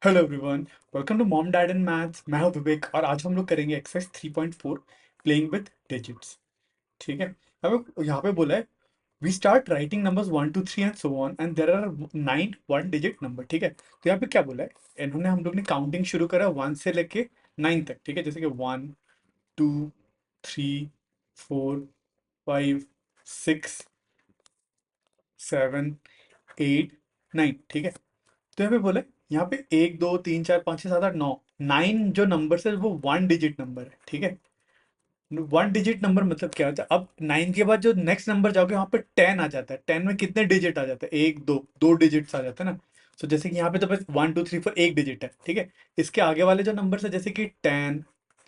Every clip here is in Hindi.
Hello everyone, welcome to mom dad and maths. मैं हूं विवेक और आज हम लोग करेंगे एक्सरसाइज 3.4 प्लेइंग विद डिजिट्स। ठीक है। अब यहाँ पे बोला है we start writing numbers 1 2 3 and so on and there are 9 one digit number. ठीक है, तो यहाँ पे क्या बोला है, इन्होंने हम लोग ने काउंटिंग शुरू करा 1 से लेके 9 तक। ठीक है, जैसे कि 1 2 3 4 5 6 7 8 9। ठीक है, तो यहाँ पे बोले, यहाँ पे 1 2 3 4 5 6 7 8 9, 9 जो नंबर है वो वन डिजिट नंबर है। ठीक है, वन डिजिट नंबर मतलब क्या होता है, अब 9 के बाद जो नेक्स्ट नंबर जाओगे वहां पे 10 आ जाता है। 10 में कितने डिजिट आ जाते हैं, एक दो दो डिजिट्स आ जाते हैं ना। तो जैसे कि यहाँ पे तो बस 1 2 3 4 एक डिजिट है। ठीक है, इसके आगे वाले जो नंबर है जैसे कि 10,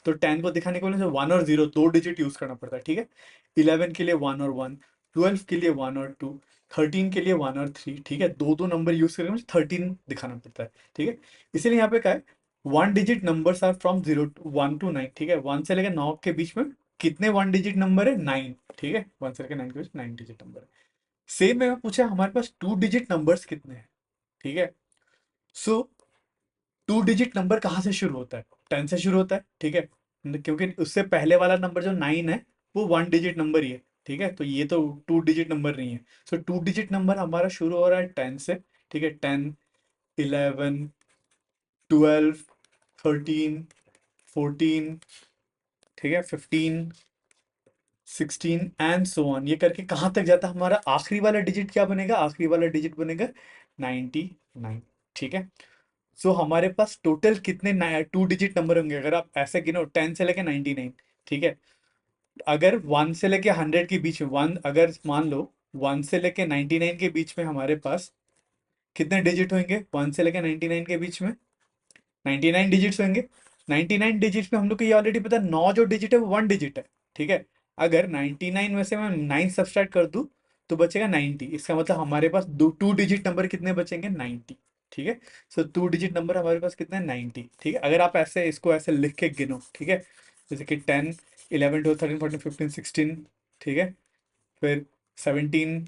तो 10 को दिखाने के लिए 1 और 0 दो डिजिट यूज करना पड़ता है। ठीक है, 11 के लिए 1 और 1, 12 के लिए 1 और 2, 13 के लिए 1 और 3। ठीक है, दो दो नंबर यूज करके मुझे 13 दिखाना पड़ता है। ठीक है, इसीलिए यहाँ पे क्या है, one digit numbers are from 0 1 to 9। ठीक है, 1 से लेकर 9 के बीच में कितने वन डिजिट नंबर है, 9। ठीक है, 1 से लेकर 9 के बीच 9 डिजिट नंबर है। सेम में पूछा हमारे पास टू डिजिट नंबर्स कितने हैं। ठीक है, सो टू डिजिट नंबर कहाँ से शुरू होता है, 10 से शुरू होता है। ठीक है, क्योंकि उससे पहले वाला नंबर जो 9 है वो वन डिजिट नंबर ही है। ठीक है, तो ये तो टू डिजिट नंबर नहीं है। सो टू डिजिट नंबर हमारा शुरू हो रहा है 10 से। ठीक है, 10, 11, 12, 13, 14, ठीक है, 15, 16 एंड सो ऑन, ये करके कहाँ तक जाता है। हमारा आखिरी वाला डिजिट क्या बनेगा, आखिरी वाला डिजिट बनेगा 99। ठीक है, सो हमारे पास टोटल कितने टू डिजिट नंबर होंगे अगर आप ऐसे गिनो, 10 से लेके 99। ठीक है, अगर 1 से लेके 100 के बीच में, वन अगर मान लो 1 से लेके 99 के बीच में हमारे पास कितने डिजिट होंगे, 1 से लेके 99 के बीच में 99 डिजिट्स होंगे। 99 डिजिट्स में हम लोग को ये ऑलरेडी पता है, 9 जो डिजिट है वो वन डिजिट है। ठीक है, अगर 99 में से मैं 9 सब्सट्रैक्ट कर दूं तो बचेगा 90। इसका मतलब हमारे पास दो टू डिजिट नंबर कितने बचेंगे, 90। ठीक है, सो टू डिजिट नंबर हमारे पास कितने हैं, 90। ठीक है, अगर आप ऐसे इसको ऐसे लिख के गिनो। ठीक है, जैसे कि 10, 11, 12, 13, 14, 15, 16। ठीक है, फिर 17,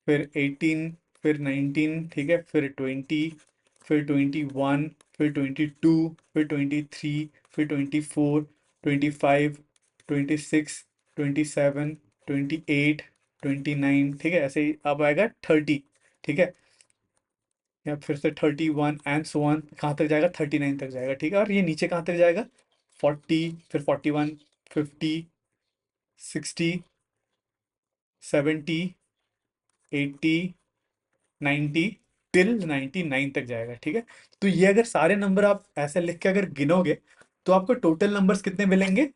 फिर 18, फिर 19। ठीक है, फिर 20, फिर 21, फिर 22, फिर 23, फिर 24, 25, 26, 27, 28, 29। ठीक है, ऐसे ही अब आएगा 30। ठीक है, या फिर से 31 एंड सो ऑन, कहाँ तक जाएगा, 39 तक जाएगा। ठीक है, और ये नीचे कहाँ तक जाएगा, 40, फिर 41, 50, 60, 70, 80, 90, टिल 99 तक जाएगा। ठीक है, तो ये अगर सारे नंबर आप ऐसे लिख के अगर गिनोगे तो आपको टोटल नंबर्स कितने मिलेंगे,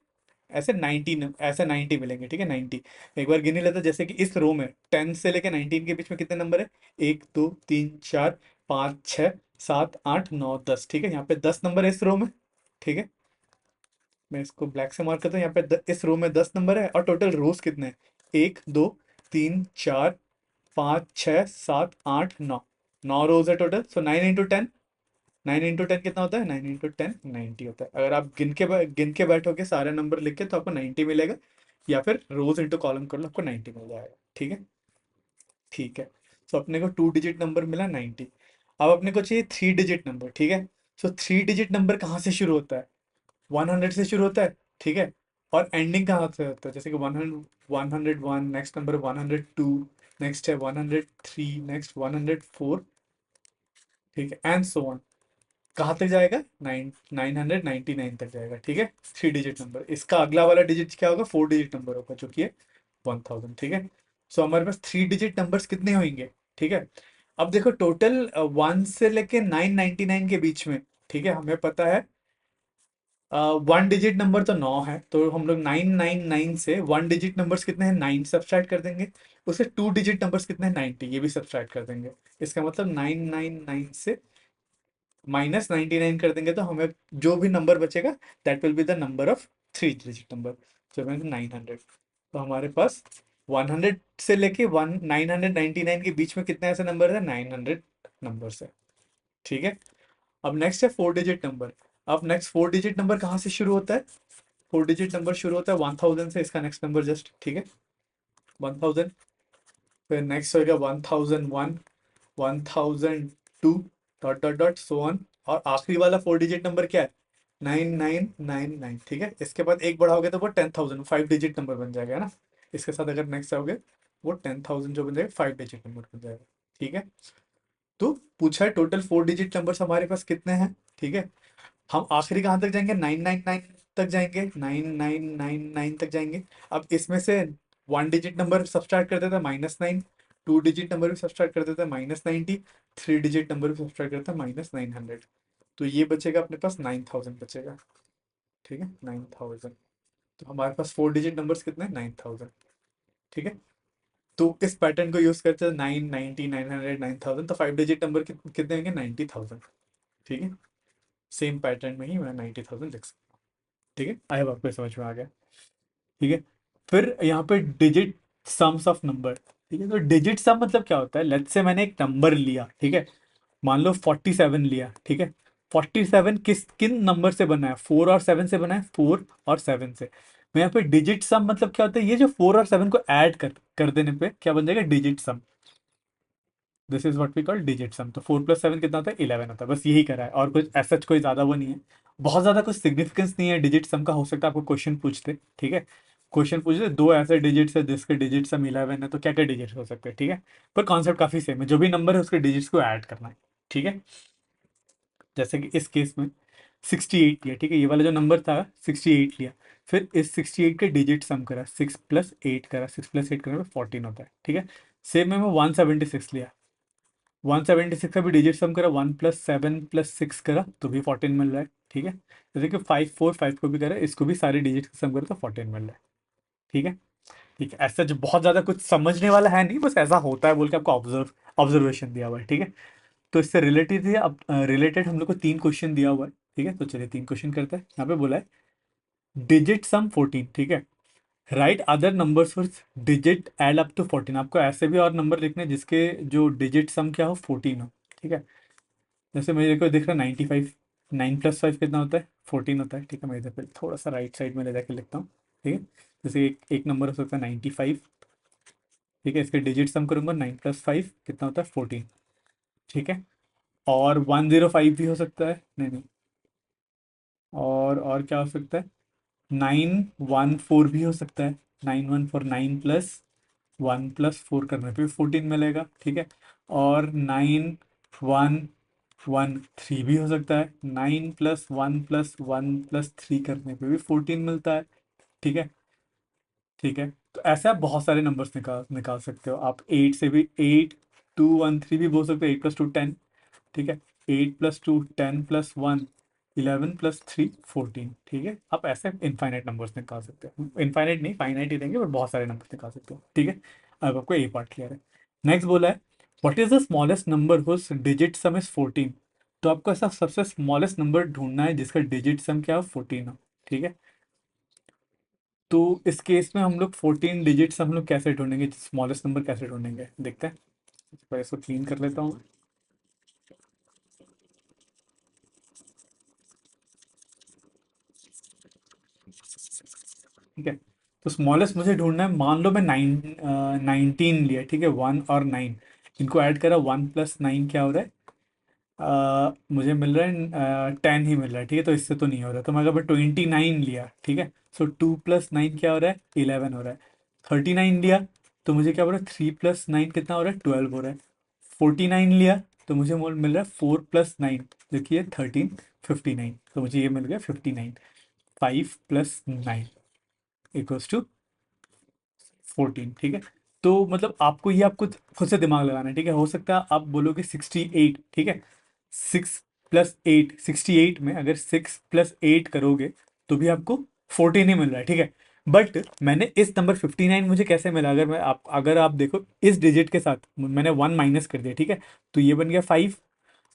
ऐसे 90, ऐसे 90 मिलेंगे। ठीक है, 90 एक बार गिन ही लेते हैं। जैसे कि इस रो में 10 से लेकर 19 के बीच में कितने नंबर है, 1 2 3 4 5 6 7 8 9 10। ठीक है, यहाँ पे 10 नंबर है इस रो में। ठीक है, मैं इसको ब्लैक से मार्क करता हूँ। यहाँ पे इस रो में 10 नंबर है और टोटल रोज कितने हैं, 1 2 3 4 5 6 7 8 9, 9 रोज है टोटल। सो 9 इंटू 10, 9 इंटू 10 कितना होता है, 9 इंटू 10 90 होता है। अगर आप गिन के बैठोगे सारे नंबर लिख के तो आपको 90 मिलेगा, या फिर रोज इंटू कॉलम कर लो, आपको 90 मिल जाएगा। ठीक है, ठीक है, सो अपने को टू डिजिट नंबर मिला 90। अब अपने को चाहिए थ्री डिजिट नंबर। ठीक है, सो थ्री डिजिट नंबर कहाँ से शुरू होता है, 100 से शुरू होता है। ठीक है, और एंडिंग कहाँ से होता है, जैसे कि 101, नेक्स्ट नंबर 102, नेक्स्ट है 103, नेक्स्ट 104। ठीक है, एंड सो ऑन, कहाँ तक जाएगा, 999 तक जाएगा। ठीक है, थ्री डिजिट नंबर। इसका अगला वाला डिजिट क्या होगा, फोर डिजिट नंबर होगा जो कि है 1000। ठीक है, सो हमारे पास थ्री डिजिट नंबर्स कितने होंगे। ठीक है, अब देखो टोटल 1 से लेके 999 के बीच में, ठीक है, हमें पता है वन डिजिट नंबर तो 9 है, तो हम लोग 999 से वन डिजिट नंबर्स कितने हैं, 9 सब्सट्रैक्ट कर देंगे। उससे टू डिजिट नंबर्स कितने हैं, 90, ये भी सब्सट्रैक्ट कर देंगे। इसका मतलब 999 से -99 कर देंगे तो हमें जो भी नंबर बचेगा that will be the number of three digit number, जो है 900। तो हमारे पास 100 से लेके वन 999 के बीच में कितने ऐसे नंबर है, 900 नंबर्स है। ठीक है, अब नेक्स्ट है फोर डिजिट नंबर। अब नेक्स्ट फोर डिजिट नंबर कहाँ से शुरू होता है, फोर डिजिट नंबर शुरू होता है 1000 से, इसका नेक्स्ट नंबर जस्ट। ठीक है, 1000, फिर नेक्स्ट होगा 1001, 1002, dot dot dot so on, और आखिरी वाला 4 डिजिट नंबर क्या है? 9999, ठीक है। इसके बाद एक बढ़ाओगे तो वो 10,000 5 डिजिट नंबर बन जाएगा, है ना। इसके साथ अगर नेक्स्ट आओगे, वो 10,000 जो बन जाएगा 5 डिजिट नंबर बन जाएगा, ठीक है। तो पूछा है टोटल 4 डिजिट नंबर्स हमारे पास कितने हैं, ठीक है। हम आखिरी कहाँ तक जाएंगे? 999 तक जाएंगे, 9999 तक जाएंगे। अब इसमें से 1 डिजिट नंबर सब्सट्रैक्ट कर देते हैं -9, 2 डिजिट नंबर भी सब्सट्रैक्ट कर देते हैं -90, 3 डिजिट नंबर भी सब्सट्रैक्ट करते हैं -900। तो ये बचेगा अपने पास 9000 बचेगा, ठीक है, 9000। तो हमारे पास 4 डिजिट नंबर्स कितने हैं? 9000, ठीक है। तो इस पैटर्न को यूज करते हैं 990, 900, 9000, तो 5 डिजिट नंबर कितने होंगे? 90,000, ठीक है। सेम पैटर्न में ही मैं 90,000 लिख सकता हूँ, ठीक है। आई होप आपको समझ में आ गया, ठीक है। फिर यहाँ पे डिजिट सम्स ऑफ नंबर, ठीक है। तो डिजिट सम मतलब क्या होता है? लेट्स से मैंने एक नंबर लिया, ठीक है, मान लो 47 लिया, ठीक है। 47 किन नंबर से बना है? 4 और 7 से बना है, 4 और 7 से। मैं यहाँ पे डिजिट सम मतलब क्या होता है? ये जो 4 और 7 को ऐड कर देने पे क्या बन जाएगा? Digit sum. This is what we call digit sum. तो 4 + 7 कितना होता है? 11 होता है। बस यही करा है, और कुछ ऐसा कोई ज्यादा वो नहीं है, बहुत ज्यादा कुछ सिग्निफिकेंस नहीं है डिजिट सम का। हो सकता है आपको क्वेश्चन पूछते, ठीक है, क्वेश्चन पूछते दो ऐसे डिजिट्स है जिसके डिजिट सम 11 है, तो क्या क्या डिजिट्स हो सकते हैं, ठीक है। पर कॉन्सेप्ट काफी सेम है, जो भी नंबर है उसके डिजिट्स को ऐड करना है, ठीक है। जैसे कि इस केस में 68 लिया, ठीक है, ये वाला जो नंबर था 68 लिया, फिर इस 68 के डिजिट सम करा, 6 + 8 करा, 6 + 8 करने पे 14 होता है, ठीक है। सेम में मैं 176 लिया, 176 का भी डिजिट सम करा, 1 + 7 + 6 करा तो भी 14 मिल रहा है, ठीक है। जैसे कि 545 को भी करा, इसको भी सारे डिजिट सम करा तो 14 मिल रहा है, ठीक है। ठीक है, ऐसा जो बहुत ज़्यादा कुछ समझने वाला है नहीं, बस ऐसा होता है बोल के आपको ऑब्जर्वेशन दिया हुआ है, ठीक है। तो इससे रिलेटेड है, अब रिलेटेड हम लोग को 3 क्वेश्चन दिया हुआ है, ठीक है। तो चलिए 3 क्वेश्चन करते हैं। यहाँ पे बोला है डिजिट सम 14, ठीक है, right other numbers for digit add up to 14। आपको ऐसे भी और नंबर लिखने हैं जिसके जो डिजिट सम क्या हो? 14 हो, ठीक है। जैसे मेरे को दिख रहा है 95, 9 + 5 कितना होता है? 14 होता है, ठीक है। मैं इधर पे थोड़ा सा राइट साइड में ले जाके लिखता हूँ, ठीक है। जैसे एक नंबर हो सकता है 95, ठीक है, इसके डिजिट सम करूंगा, 9 + 5 कितना होता है? 14, ठीक है। और 105 भी हो सकता है, नहीं नहीं, और क्या हो सकता है? 914 भी हो सकता है, 914, 9 + 1 + 4 करने पे भी 14 मिलेगा, ठीक है। और 9113 भी हो सकता है, 9 + 1 + 1 + 3 करने पे भी 14 मिलता है, ठीक है। ठीक है, तो ऐसे आप बहुत सारे नंबर्स निकाल निकाल सकते हो। आप 8 से भी 8213 भी बोल सकते हो, 8 + 2 10, ठीक है। 8 + 2 10 + 1 11 + 3 14, ठीक है। आप ऐसे इनफाइनाइट नंबर्स निकाल सकते हो, इनफाइनाइट नहीं, फाइनाइट ही देंगे, पर बहुत सारे नंबर्स निकाल सकते हो, ठीक है। अब आपको ये पार्ट क्लियर है। नेक्स्ट बोला है what is the smallest number whose digit sum is 14। तो आपको ऐसा सबसे स्मॉलेस्ट नंबर ढूंढना है जिसका डिजिट सम क्या हो? 14 हो, ठीक है। तो इस केस में हम लोग 14 डिजिट्स हम लोग कैसे ढूंढेंगे? स्मॉलेस्ट नंबर कैसे ढूंढेंगे देखते हैं। पहले इसको क्लीन कर लेता हूँ, ठीक है। तो स्मॉलेस्ट मुझे ढूंढना है, मान लो मैं 19 लिया, ठीक है, 1 और 9 इनको ऐड करा, 1 + 9 क्या हो रहा है? मुझे मिल रहा है 10 ही मिल रहा है, ठीक है। तो इससे तो नहीं हो रहा, तो मैं अगर 29 लिया, ठीक है, सो 2 + 9 क्या हो रहा है? 11 हो रहा है। 39 लिया तो मुझे क्या हो रहा है? 3 + 9 कितना हो रहा है? 12 हो रहा है। 49 लिया तो मुझे मिल रहा है 4 + 9, देखिए 13, 59, तो मुझे ये मिल गया 59। 5 + 9 = 14, ठीक है। तो मतलब आपको ये आपको खुद से दिमाग लगाना है, ठीक है। हो सकता है आप बोलोगे 68, ठीक है, 6 + 8, 68 में अगर 6 + 8 करोगे तो भी आपको 14 ही मिल रहा है, ठीक है। बट मैंने इस नंबर 59 मुझे कैसे मिला? अगर आप देखो इस डिजिट के साथ मैंने 1 माइनस कर दिया, ठीक है, तो ये बन गया 5,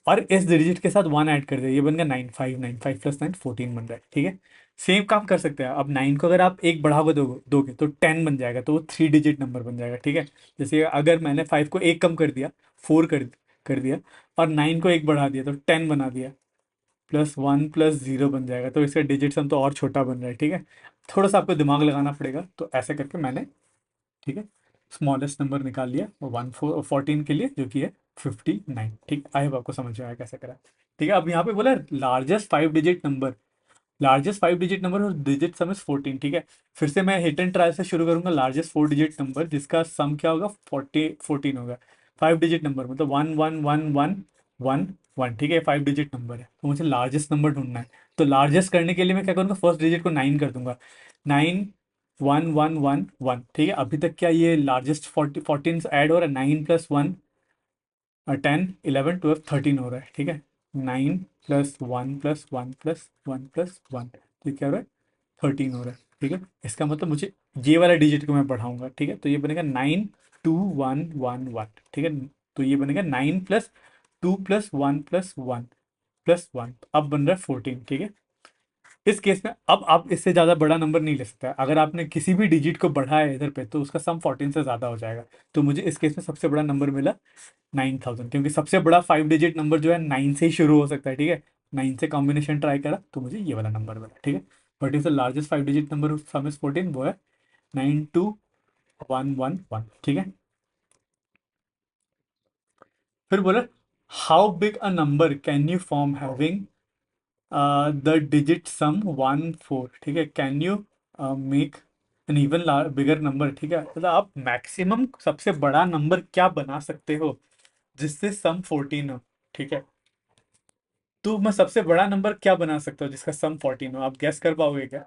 और इस डिजिट के साथ 1 ऐड कर दिया, ये बन गया 9, 5 9, 5 + 9 14 बन रहा है, ठीक है। सेम काम कर सकते हैं, अब 9 को अगर आप एक बढ़ावा दोगे तो 10 बन जाएगा, तो वो 3 डिजिट नंबर बन जाएगा, ठीक है। जैसे अगर मैंने 5 को एक कम कर दिया, 4 कर दिया, और 9 को एक बढ़ा दिया तो 10 बना दिया, +1 + 0 बन जाएगा, तो इसका डिजिट सम तो और छोटा बन रहा है, ठीक है। थोड़ा सा आपको दिमाग लगाना पड़ेगा, तो ऐसे करके मैंने, ठीक है, स्मॉलेस्ट नंबर निकाल लिया 14 के लिए, जो कि है 59। ठीक, आई होप आपको समझ में आया कैसे करा। ठीक है, अब यहाँ पे बोला largest 5 digit number, largest 5 digit number और डिजिट सम इज 14। ठीक है, फिर से मैं हिट एंड ट्राई से शुरू करूंगा। लार्जेस्ट 4 डिजिट नंबर जिसका सम क्या होगा, 14 होगा। 5 डिजिट नंबर मतलब 1 1 1 1 1 1। ठीक है, 5 डिजिट नंबर है, तो मुझे लार्जेस्ट नंबर ढूंढना है। तो लार्जेस्ट करने के लिए मैं क्या करूँगा, फर्स्ट डिजिट को 9 कर दूंगा। 9 1 1 1 1। ठीक है, अभी तक क्या ये लार्जेस्ट 14 ऐड हो रहा है, 9 + 1 10 11 12 13 हो रहा है। ठीक है, 9 + 1 + 1 + 1 तो ये क्या हो रहा है, 13 हो रहा है। ठीक है, इसका मतलब मुझे ये वाला डिजिट को मैं बढ़ाऊंगा। ठीक है, तो ये बनेगा 9 2 1 1 1। ठीक है, तो ये बनेगा 9 + 2 + 1 + 1 + 1, अब बन रहा है 14। ठीक है, इस केस में अब आप इससे ज़्यादा बड़ा नंबर नहीं ले सकते। अगर आपने किसी भी डिजिट को बढ़ाया इधर पे तो उसका सम 14 से ज़्यादा हो जाएगा। तो मुझे इस केस में सबसे बड़ा नंबर मिला 9000, क्योंकि सबसे बड़ा 5 डिजिट नंबर जो है 9 से ही शुरू हो सकता है। ठीक है, 9 से कॉम्बिनेशन ट्राई करा तो मुझे ये वाला नंबर मिला। ठीक है, but is the largest 5 digit number some is 14, वो है 92111। ठीक है, फिर बोला how big a number can you form having the digit सम 1 4। ठीक है, can you make an even bigger number. ठीक है, मतलब आप मैक्सिमम सबसे बड़ा नंबर क्या बना सकते हो जिससे सम 14 हो। ठीक है, तो मैं सबसे बड़ा नंबर क्या बना सकता हूँ जिसका सम 14 हो, आप गैस कर पाओगे क्या?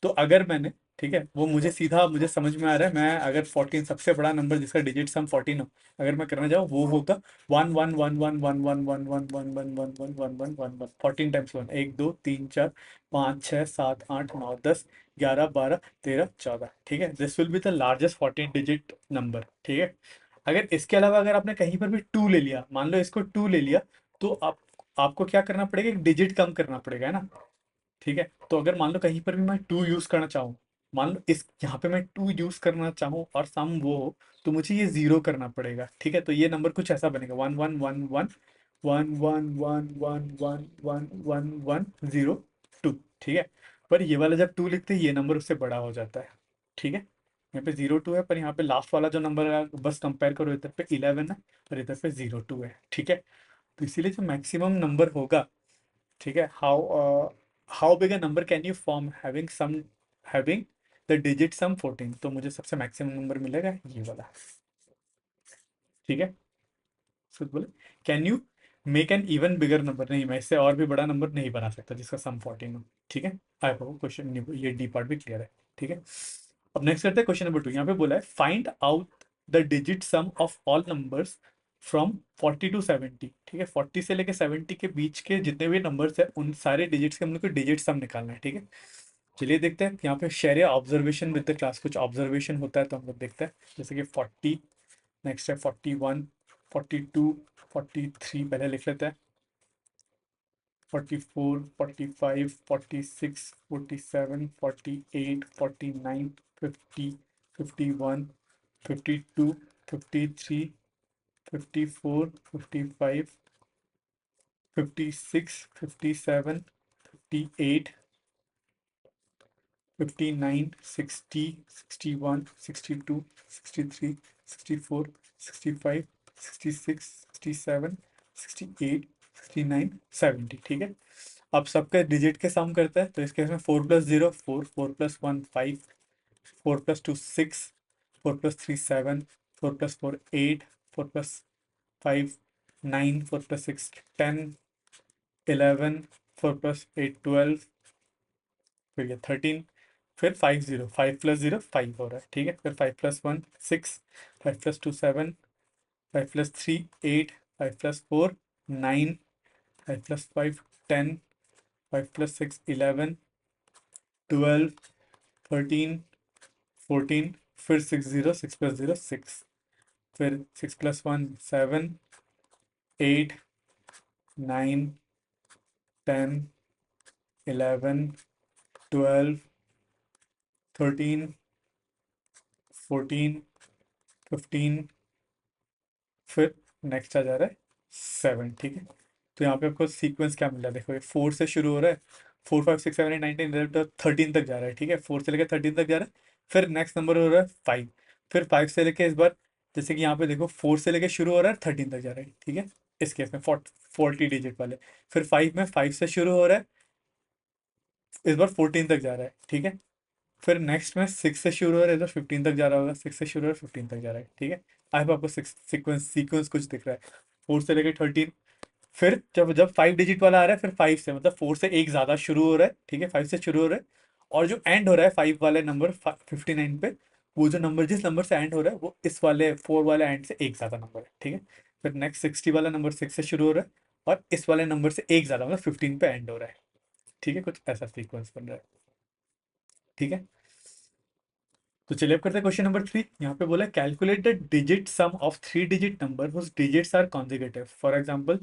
तो अगर मैंने, ठीक है, वो मुझे सीधा मुझे समझ में आ रहा है, मैं अगर 14 सबसे बड़ा नंबर जिसका डिजिट सम 14 हो अगर मैं करना चाहूँ, वो होगा 1 1 1 1 1 1 1 1 1 1 1 1 1 14 टाइम्स 1, 1 2 3 4 5 6 7 8 9 10 11 12 13 14। ठीक है, this will be the largest 14 digit number. ठीक है, अगर इसके अलावा अगर आपने कहीं पर भी टू ले लिया, मान लो इसको टू ले लिया, तो आप आपको क्या करना पड़ेगा, एक डिजिट कम करना पड़ेगा, है ना? ठीक है, तो अगर मान लो कहीं पर भी मैं टू यूज करना चाहूँ, मान लो इस यहाँ पे मैं टू यूज करना चाहूँ और सम वो हो, तो मुझे ये जीरो करना पड़ेगा। ठीक है, तो ये नंबर कुछ ऐसा बनेगा 1 1 1 1 1 1 1 1 1 1 0 2। ठीक है, पर ये वाला जब टू लिखते हैं ये नंबर उससे बड़ा हो जाता है। ठीक है, यहाँ पे 0 2 है, पर यहाँ पे लास्ट वाला जो नंबर है बस कंपेयर करो, इधर पे 11 है और इधर पे 0 2 है। ठीक है, तो इसीलिए जो मैक्सिमम नंबर होगा, ठीक है, how big a number can you form having the digit सम 14, तो मुझे सबसे मैक्सिमम नंबर मिलेगा ये वाला। ठीक है, फिर बोले can you make an even bigger number, नहीं मैं इससे और भी बड़ा नंबर नहीं बना सकता जिसका सम 14 हो। ठीक है, आई होप क्वेश्चन ये डी पार्ट भी क्लियर है। ठीक है, अब नेक्स्ट करते हैं क्वेश्चन नंबर 2। यहाँ पे बोला है find out the digit sum of all numbers from 40 to 70। ठीक है, 40 से लेके 70 के बीच के जितने भी नंबर्स है उन सारे डिजिट्स के हम लोग को डिजिट सम निकालना है। ठीक है, चलिए देखते हैं। यहाँ पे share observation with the class, कुछ ऑब्जर्वेशन होता है तो हम लोग देखते हैं। जैसे कि 40, नेक्स्ट है 41, 42, 43 पहले लिख लेते हैं, 44, 45, 46, 47, 48, 49, 50, 51, 52, 53, 54, 55, 56, 57, 58, 59, 60, 61, 62, 63, 64, 65, 66, 67, 68, 69, 70। ठीक है, अब सबके डिजिट के सम करते हैं, तो इसके इसमें 4 + 0 4, 4 + 1 5, 4 + 2 6, 4 + 3 7, 4 + 4 8, 4 + 5 9, 4 + 6 10, 11, 4 + 8 12, फिर ये 13, फिर 5 0, 5 + 0 5 हो रहा है। ठीक है, फिर 5 + 1 6, 5 + 2 7, 5 + 3 8, 5 + 4 9, 5 + 5 10, 5 + 6 11, 12, 13, 14, फिर 6 0, 6 + 0 6, फिर 6 + 1 7, 8 9 10 11 12 13 14 15, फिर नेक्स्ट आ जा रहा है 7। ठीक है, तो यहाँ पे आपको सीक्वेंस क्या मिल रहा है, देखो ये 4 से शुरू हो रहा है, 4 5 6 7 8 9 10 13 तक जा रहा है। ठीक है, 4 से लेकर 13 तक जा रहा है, फिर नेक्स्ट नंबर हो रहा है 5, फिर 5 से लेके इस बार जैसे कि यहाँ पे देखो 4 से लेके शुरू हो रहा है 13 तक जा रहा है, ठीक है, इस केस में 40 डिजिट वाले। फिर 5 में 5 से शुरू हो रहा है, इस बार 14 तक जा रहा है, ठीक है। फिर नेक्स्ट में 6 से शुरू हो रहा है, इधर 15 तक जा रहा होगा, 6 से शुरू हो रहा है 15 तक जा रहा है, ठीक है। आई होप आपको सीक्वेंस सीक्वेंस कुछ दिख रहा है। 4 से लेके 13, फिर जब जब 5 डिजिट वाला आ रहा है, फिर 5 से मतलब 4 से एक ज्यादा शुरू हो रहा है, ठीक है, 5 से शुरू हो रहा है, और जो एंड हो रहा है 5 वाले नंबर 59 पे, वो जो नंबर जिस नंबर से एंड हो रहा है वो इस वाले 4 वाले एंड से एक ज्यादा नंबर है, ठीक है। फिर नेक्स्ट 60 वाला नंबर 6 से शुरू हो रहा है, और इस वाले नंबर से एक ज्यादा मतलब 15 पे एंड हो रहा है, ठीक है, कुछ ऐसा सीक्वेंस बन रहा है, ठीक है। तो चलिए अब करते हैं क्वेश्चन नंबर 3। यहाँ पे बोला calculate the digit sum of 3 digit number whose digits are consecutive, for example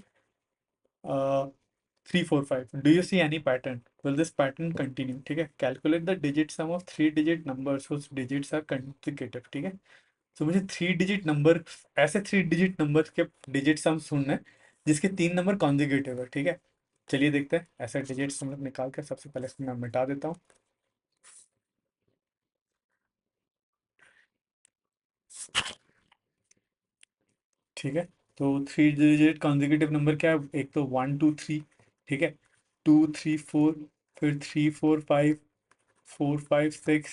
3 4 5, do you see any pattern, will this pattern continue, ठीक है। Calculate the digit sum of 3 digit numbers whose digits are consecutive, ठीक है। तो मुझे 3 डिजिट नंबर, ऐसे 3 डिजिट नंबर के डिजिट सम ढूंढना है जिसके 3 नंबर कॉन्जिक्यूटिव है, ठीक है। चलिए देखते हैं, ऐसे डिजिट सम निकाल कर सबसे पहले इसको मैं मिटा देता हूँ, ठीक है। तो 3 डिजिट कॉन्जिक्यूटिव नंबर क्या है, एक तो 1 2 3, ठीक है, 2 3 4, फिर 3 4 5, 4 5 6,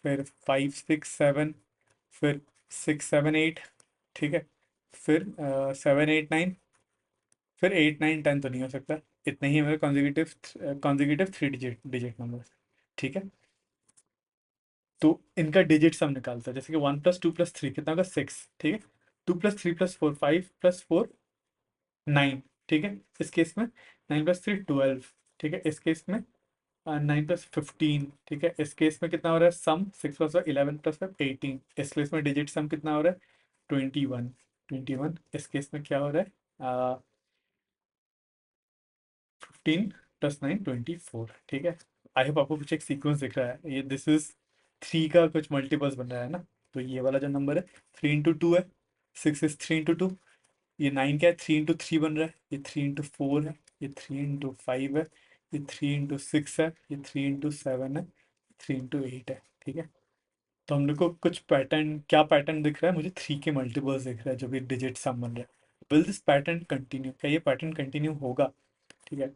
फिर 5 6 7, फिर 6 7 8, ठीक है, फिर 7 8 9, फिर 8 9 10 तो नहीं हो सकता, इतने ही मेरे कॉन्जिक्यूटिव 3 डिजिट डिजिट नंबर, ठीक है। तो इनका डिजिट सम निकालता है, जैसे कि 1 + 2 + 3 कितना होगा 6, ठीक है। 2 + 3 + 4 5 + 4 9, ठीक है, इस केस में 9 + 3 12, ठीक है, इस केस में 9 + 15, ठीक है, इस केस में कितना हो रहा है सम, 6 + 11 + 5 18, इस केस में डिजिट सम कितना हो रहा है 21 इस केस में क्या हो रहा है 15 + 9 24, ठीक है। आई होप आपको कुछ एक सीक्वेंस दिख रहा है, ये दिस इज 3 का कुछ मल्टीपल्स बन रहा है ना। तो ये वाला जो नंबर है 3 × 2 है, 6 इज 3 × 2, ये 9 क्या है 3 × 3 बन रहा है, ये 3 × 4 है, ये 3 × 5 है, ये 3 × 6 है, ये 3 × 7 है, 3 × 8 है, ठीक है। तो हम लोग को कुछ पैटर्न, क्या पैटर्न दिख रहा है मुझे, 3 के मल्टीपल्स दिख रहा है जो भी डिजिट सम बन रहा है। विल दिस पैटर्न कंटिन्यू, क्या ये पैटर्न कंटिन्यू होगा, ठीक है।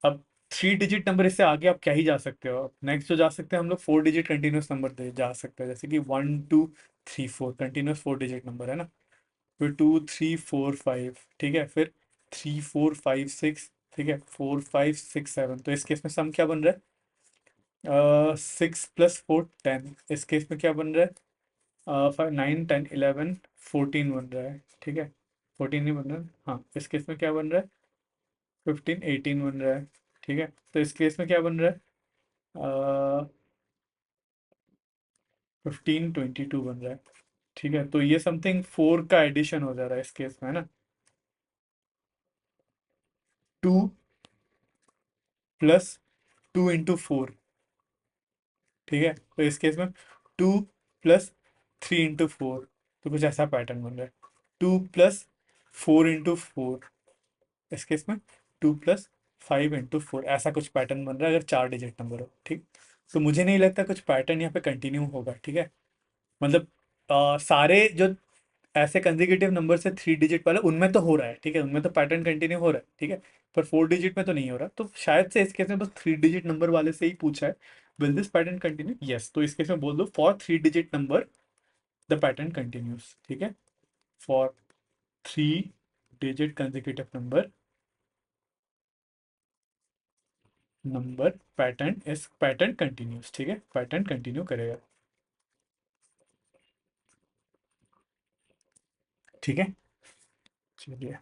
अब 3 डिजिट नंबर, इससे आगे आप क्या ही जा सकते हो, नेक्स्ट जो जा सकते हैं हम लोग 4 डिजिट कंटिन्यूस नंबर दे जा सकते हैं, जैसे कि 1 2 3 4 कंटिन्यूस 4 डिजिट नंबर है ना। फिर 2 3 4 5, ठीक है, फिर 3 4 5 6, ठीक है, 4 5 6 7, तो इस केस में सम क्या बन रहा है 6 + 4 10, इस केस में क्या बन रहा है 5 9 10 11 14 बन रहा है, ठीक है, 14 नहीं बन रहा है, हाँ, इस केस में क्या बन रहा है 15 18 बन रहा है, ठीक है। तो इस केस में क्या बन रहा है 15 22 बन रहा है, ठीक है। तो ये समथिंग 4 का एडिशन हो जा रहा है इस केस में, है ना। 2 + 2 × 4, ठीक है, तो इस केस में 2 + 3 × 4, तो कुछ ऐसा पैटर्न बन रहा है। 2 + 4 × 4, इस केस में 2 + 5 × 4, ऐसा कुछ पैटर्न बन रहा है अगर 4 डिजिट नंबर हो, ठीक। तो मुझे नहीं लगता कुछ पैटर्न यहाँ पे कंटिन्यू होगा, ठीक है। मतलब सारे जो ऐसे कंसेक्यूटिव नंबर से 3 डिजिट वाले उनमें तो हो रहा है, ठीक है, उनमें तो पैटर्न कंटिन्यू हो रहा है, ठीक है। पर 4 डिजिट में तो नहीं हो रहा, तो शायद से इस केस में बस 3 डिजिट नंबर वाले से ही पूछा है, will this pattern continue, yes, तो इस केस में बोल दो for 3 digit number the pattern continuous, ठीक है। For 3 digit consecutive number pattern continuous, ठीक है, पैटर्न कंटिन्यू करेगा, ठीक है। चलिए